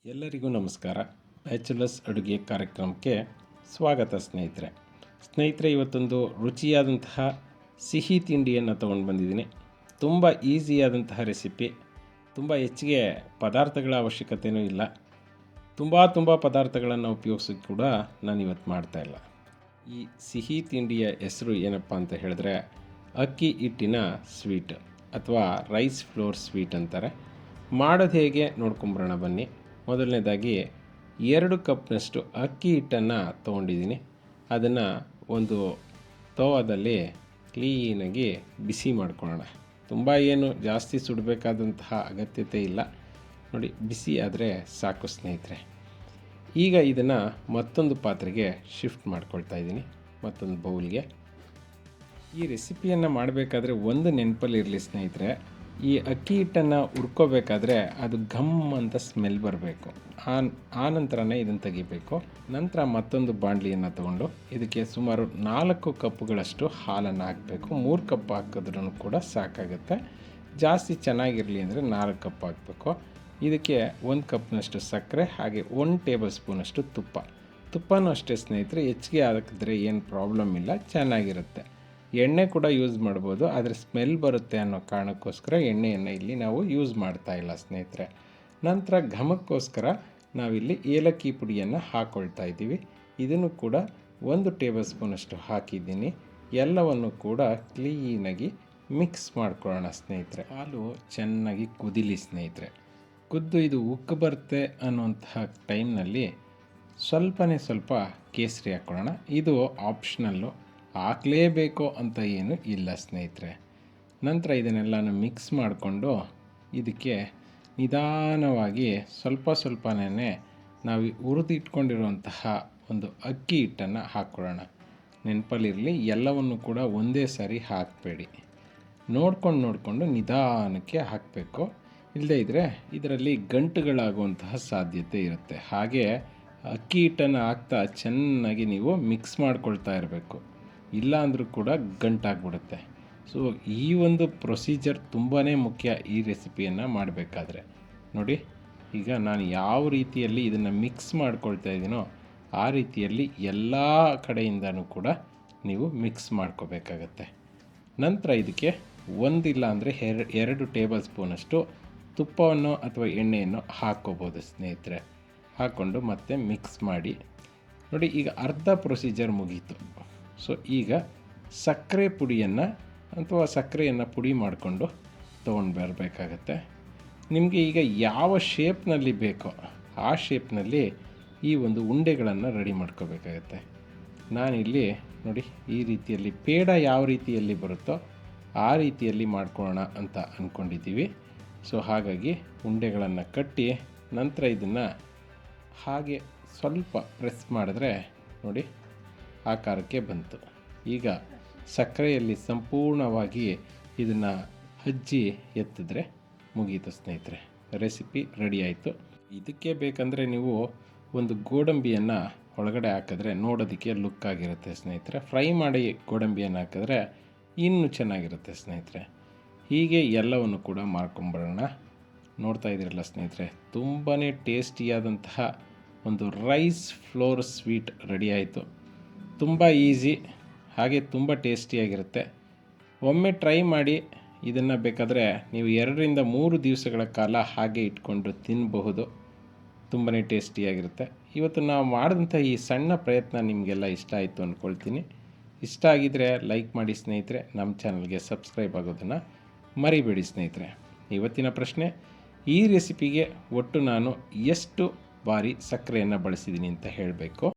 ಎಲ್ಲರಿಗೂ ನಮಸ್ಕಾರ. ಬ್ಯಾಚುಲರ್ಸ್ ಅಡುಗೆ ಕಾರ್ಯಕ್ರಮಕ್ಕೆ ಸ್ವಾಗತ ಸ್ನೇಹಿತರೆ, ಇವತ್ತೊಂದು ರುಚಿಯಾದಂತಹ ಸಿಹಿ ತಿಂಡಿಯನ್ನು ತೊಗೊಂಡು ಬಂದಿದ್ದೀನಿ. ತುಂಬ ಈಸಿಯಾದಂತಹ ರೆಸಿಪಿ, ತುಂಬ ಹೆಚ್ಚಿಗೆ ಪದಾರ್ಥಗಳ ಅವಶ್ಯಕತೆಯೂ ಇಲ್ಲ. ತುಂಬ ಪದಾರ್ಥಗಳನ್ನು ಉಪಯೋಗಿಸೋದು ಕೂಡ ನಾನು ಇವತ್ತು ಮಾಡ್ತಾಯಿಲ್ಲ. ಈ ಸಿಹಿ ತಿಂಡಿಯ ಹೆಸರು ಏನಪ್ಪ ಅಂತ ಹೇಳಿದ್ರೆ ಅಕ್ಕಿ ಹಿಟ್ಟಿನ ಸ್ವೀಟ್ ಅಥವಾ ರೈಸ್ ಫ್ಲೋರ್ ಸ್ವೀಟ್ ಅಂತಾರೆ. ಮಾಡೋದು ಹೇಗೆ ನೋಡ್ಕೊಂಬರೋಣ ಬನ್ನಿ. ಮೊದಲನೇದಾಗಿ 2 ಕಪ್ನಷ್ಟು ಅಕ್ಕಿ ಹಿಟ್ಟನ್ನು ತೊಗೊಂಡಿದ್ದೀನಿ. ಅದನ್ನು ಒಂದು ತವಾದಲ್ಲಿ ಕ್ಲೀನಾಗಿ ಬಿಸಿ ಮಾಡ್ಕೊಳ್ಳೋಣ. ತುಂಬ ಏನು ಜಾಸ್ತಿ ಸುಡಬೇಕಾದಂತಹ ಅಗತ್ಯತೆ ಇಲ್ಲ. ನೋಡಿ, ಬಿಸಿ ಆದರೆ ಸಾಕು ಸ್ನೇಹಿತರೆ. ಈಗ ಇದನ್ನು ಮತ್ತೊಂದು ಪಾತ್ರೆಗೆ ಶಿಫ್ಟ್ ಮಾಡ್ಕೊಳ್ತಾ ಇದ್ದೀನಿ, ಮತ್ತೊಂದು ಬೌಲ್ಗೆ. ಈ ರೆಸಿಪಿಯನ್ನು ಮಾಡಬೇಕಾದ್ರೆ ಒಂದು ನೆನಪಲ್ಲಿರಲಿ ಸ್ನೇಹಿತರೆ, ಈ ಅಕ್ಕಿ ಹಿಟ್ಟನ್ನು ಹುರ್ಕೋಬೇಕಾದ್ರೆ ಅದು ಘಮ್ ಅಂತ ಸ್ಮೆಲ್ ಬರಬೇಕು. ಆ ನಂತರನೇ ಇದನ್ನು ತೆಗಿಬೇಕು. ನಂತರ ಮತ್ತೊಂದು ಬಾಣಲಿಯನ್ನು ತೊಗೊಂಡು ಇದಕ್ಕೆ ಸುಮಾರು 4 ಕಪ್ಗಳಷ್ಟು ಹಾಲನ್ನು ಹಾಕಬೇಕು. 3 ಕಪ್ ಹಾಕಿದ್ರೂ ಕೂಡ ಸಾಕಾಗುತ್ತೆ. ಜಾಸ್ತಿ ಚೆನ್ನಾಗಿರಲಿ ಅಂದರೆ 4 ಕಪ್ ಹಾಕಬೇಕು. ಇದಕ್ಕೆ 1 ಕಪ್ನಷ್ಟು ಸಕ್ಕರೆ, ಹಾಗೆ 1 ಟೇಬಲ್ ಸ್ಪೂನಷ್ಟು ತುಪ್ಪನೂ ಅಷ್ಟೇ ಸ್ನೇಹಿತರೆ. ಹೆಚ್ಚಿಗೆ ಹಾಕಿದ್ರೆ ಏನು ಪ್ರಾಬ್ಲಮ್ ಇಲ್ಲ, ಚೆನ್ನಾಗಿರುತ್ತೆ. ಎಣ್ಣೆ ಕೂಡ ಯೂಸ್ ಮಾಡ್ಬೋದು, ಆದರೆ ಸ್ಮೆಲ್ ಬರುತ್ತೆ ಅನ್ನೋ ಕಾರಣಕ್ಕೋಸ್ಕರ ಎಣ್ಣೆಯನ್ನು ಇಲ್ಲಿ ನಾವು ಯೂಸ್ ಮಾಡ್ತಾ ಇಲ್ಲ ಸ್ನೇಹಿತರೆ. ನಂತರ ಘಮಕ್ಕೋಸ್ಕರ ನಾವಿಲ್ಲಿ ಏಲಕ್ಕಿ ಪುಡಿಯನ್ನು ಹಾಕ್ಕೊಳ್ತಾ ಇದ್ದೀವಿ. ಇದನ್ನು ಕೂಡ 1 ಟೇಬಲ್ ಸ್ಪೂನಷ್ಟು ಹಾಕಿದ್ದೀನಿ. ಎಲ್ಲವನ್ನು ಕೂಡ ಕ್ಲೀನಾಗಿ ಮಿಕ್ಸ್ ಮಾಡ್ಕೊಳ್ಳೋಣ ಸ್ನೇಹಿತರೆ. ಹಾಲು ಚೆನ್ನಾಗಿ ಕುದಿಲಿ ಸ್ನೇಹಿತರೆ. ಕುದ್ದು ಇದು ಉಕ್ಕು ಬರುತ್ತೆ ಅನ್ನುವಂತಹ ಟೈಮ್ನಲ್ಲಿ ಸ್ವಲ್ಪ ಕೇಸರಿ ಹಾಕ್ಕೊಳ್ಳೋಣ. ಇದು ಆಪ್ಷನಲ್ಲು, ಹಾಕಲೇಬೇಕು ಅಂತ ಏನು ಇಲ್ಲ ಸ್ನೇಹಿತರೆ. ನಂತರ ಇದನ್ನೆಲ್ಲನೂ ಮಿಕ್ಸ್ ಮಾಡಿಕೊಂಡು ಇದಕ್ಕೆ ನಿಧಾನವಾಗಿ ಸ್ವಲ್ಪನೇ ನಾವು ಹುರಿದಿಟ್ಕೊಂಡಿರುವಂತಹ ಒಂದು ಅಕ್ಕಿ ಹಿಟ್ಟನ್ನು ಹಾಕ್ಕೊಳ್ಳೋಣ. ನೆನಪಲ್ಲಿರಲಿ, ಎಲ್ಲವನ್ನು ಕೂಡ ಒಂದೇ ಸಾರಿ ಹಾಕಬೇಡಿ. ನೋಡಿಕೊಂಡು ನಿಧಾನಕ್ಕೆ ಹಾಕಬೇಕು. ಇಲ್ಲದೇ ಇದ್ದರೆ ಇದರಲ್ಲಿ ಗಂಟುಗಳಾಗುವಂತಹ ಸಾಧ್ಯತೆ ಇರುತ್ತೆ. ಹಾಗೆ ಅಕ್ಕಿ ಹಿಟ್ಟನ್ನು ಹಾಕ್ತಾ ಚೆನ್ನಾಗಿ ನೀವು ಮಿಕ್ಸ್ ಮಾಡ್ಕೊಳ್ತಾ ಇರಬೇಕು. ಇಲ್ಲ ಅಂದರೂ ಕೂಡ ಗಂಟಾಗ್ಬಿಡುತ್ತೆ. ಸೊ ಈ ಒಂದು ಪ್ರೊಸೀಜರ್ ತುಂಬಾ ಮುಖ್ಯ ಈ ರೆಸಿಪಿಯನ್ನು ಮಾಡಬೇಕಾದ್ರೆ. ನೋಡಿ, ಈಗ ನಾನು ಯಾವ ರೀತಿಯಲ್ಲಿ ಇದನ್ನು ಮಿಕ್ಸ್ ಮಾಡ್ಕೊಳ್ತಾ ಇದ್ದೀನೋ ಆ ರೀತಿಯಲ್ಲಿ ಎಲ್ಲ ಕಡೆಯಿಂದನೂ ಕೂಡ ನೀವು ಮಿಕ್ಸ್ ಮಾಡ್ಕೋಬೇಕಾಗತ್ತೆ. ನಂತರ ಇದಕ್ಕೆ ಒಂದಿಲ್ಲ ಅಂದರೆ 2 ಟೇಬಲ್ ಸ್ಪೂನಷ್ಟು ತುಪ್ಪವನ್ನು ಅಥವಾ ಎಣ್ಣೆಯನ್ನು ಹಾಕ್ಕೋಬೋದು ಸ್ನೇಹಿತರೆ. ಹಾಕ್ಕೊಂಡು ಮತ್ತೆ ಮಿಕ್ಸ್ ಮಾಡಿ. ನೋಡಿ, ಈಗ ಅರ್ಧ ಪ್ರೊಸೀಜರ್ ಮುಗೀತು. ಸೊ ಈಗ ಸಕ್ಕರೆ ಪುಡಿಯನ್ನು ಅಥವಾ ಸಕ್ಕರೆಯನ್ನು ಪುಡಿ ಮಾಡಿಕೊಂಡು ತೊಗೊಂಡು ಬರಬೇಕಾಗತ್ತೆ. ನಿಮಗೆ ಈಗ ಯಾವ ಶೇಪ್ನಲ್ಲಿ ಬೇಕೋ ಆ ಶೇಪ್ನಲ್ಲಿ ಈ ಒಂದು ಉಂಡೆಗಳನ್ನು ರೆಡಿ ಮಾಡ್ಕೋಬೇಕಾಗತ್ತೆ. ನಾನಿಲ್ಲಿ ನೋಡಿ ಈ ರೀತಿಯಲ್ಲಿ ಪೇಡ ಯಾವ ರೀತಿಯಲ್ಲಿ ಬರುತ್ತೋ ಆ ರೀತಿಯಲ್ಲಿ ಮಾಡ್ಕೊಳ್ಳೋಣ ಅಂತ ಅಂದ್ಕೊಂಡಿದ್ದೀವಿ. ಸೊ ಹಾಗಾಗಿ ಉಂಡೆಗಳನ್ನು ಕಟ್ಟಿ ನಂತರ ಇದನ್ನು ಹಾಗೆ ಸ್ವಲ್ಪ ಪ್ರೆಸ್ ಮಾಡಿದ್ರೆ ನೋಡಿ ಆಕಾರಕ್ಕೆ ಬಂತು. ಈಗ ಸಕ್ಕರೆಯಲ್ಲಿ ಸಂಪೂರ್ಣವಾಗಿ ಇದನ್ನು ಹಜ್ಜಿ ಎತ್ತಿದ್ರೆ ಮುಗೀತು ಸ್ನೇಹಿತರೆ. ರೆಸಿಪಿ ರೆಡಿ ಆಯಿತು. ಇದಕ್ಕೆ ಬೇಕಂದರೆ ನೀವು ಒಂದು ಗೋಡಂಬಿಯನ್ನು ಒಳಗಡೆ ಹಾಕಿದ್ರೆ ನೋಡೋದಕ್ಕೆ ಲುಕ್ ಆಗಿರುತ್ತೆ ಸ್ನೇಹಿತರೆ. ಫ್ರೈ ಮಾಡಿ ಗೋಡಂಬಿಯನ್ನು ಹಾಕಿದ್ರೆ ಇನ್ನೂ ಚೆನ್ನಾಗಿರುತ್ತೆ ಸ್ನೇಹಿತರೆ. ಹೀಗೆ ಎಲ್ಲವನ್ನು ಕೂಡ ಮಾಡ್ಕೊಂಬರೋಣ. ನೋಡ್ತಾ ಇದ್ದೀರಲ್ಲ ಸ್ನೇಹಿತರೆ, ತುಂಬಾ ಟೇಸ್ಟಿಯಾದಂತಹ ಒಂದು ರೈಸ್ ಫ್ಲೋರ್ ಸ್ವೀಟ್ ರೆಡಿ ಆಯಿತು. ತುಂಬ ಈಸಿ, ಹಾಗೆ ತುಂಬ ಟೇಸ್ಟಿಯಾಗಿರುತ್ತೆ. ಒಮ್ಮೆ ಟ್ರೈ ಮಾಡಿ. ಇದನ್ನು ಬೇಕಾದರೆ ನೀವು 2ರಿಂದ 3 ದಿವಸಗಳ ಕಾಲ ಹಾಗೆ ಇಟ್ಕೊಂಡು ತಿನ್ನಬಹುದು. ತುಂಬಾ ಟೇಸ್ಟಿಯಾಗಿರುತ್ತೆ. ಇವತ್ತು ನಾವು ಮಾಡಿದಂಥ ಈ ಸಣ್ಣ ಪ್ರಯತ್ನ ನಿಮಗೆಲ್ಲ ಇಷ್ಟ ಆಯಿತು ಅಂದ್ಕೊಳ್ತೀನಿ. ಇಷ್ಟ ಆಗಿದ್ದರೆ ಲೈಕ್ ಮಾಡಿ ಸ್ನೇಹಿತರೆ. ನಮ್ಮ ಚಾನಲ್ಗೆ ಸಬ್ಸ್ಕ್ರೈಬ್ ಆಗೋದನ್ನು ಮರಿಬೇಡಿ ಸ್ನೇಹಿತರೆ. ಇವತ್ತಿನ ಪ್ರಶ್ನೆ, ಈ ರೆಸಿಪಿಗೆ ಒಟ್ಟು ನಾನು ಎಷ್ಟು ಬಾರಿ ಸಕ್ಕರೆಯನ್ನು ಬಳಸಿದ್ದೀನಿ ಅಂತ ಹೇಳಬೇಕು.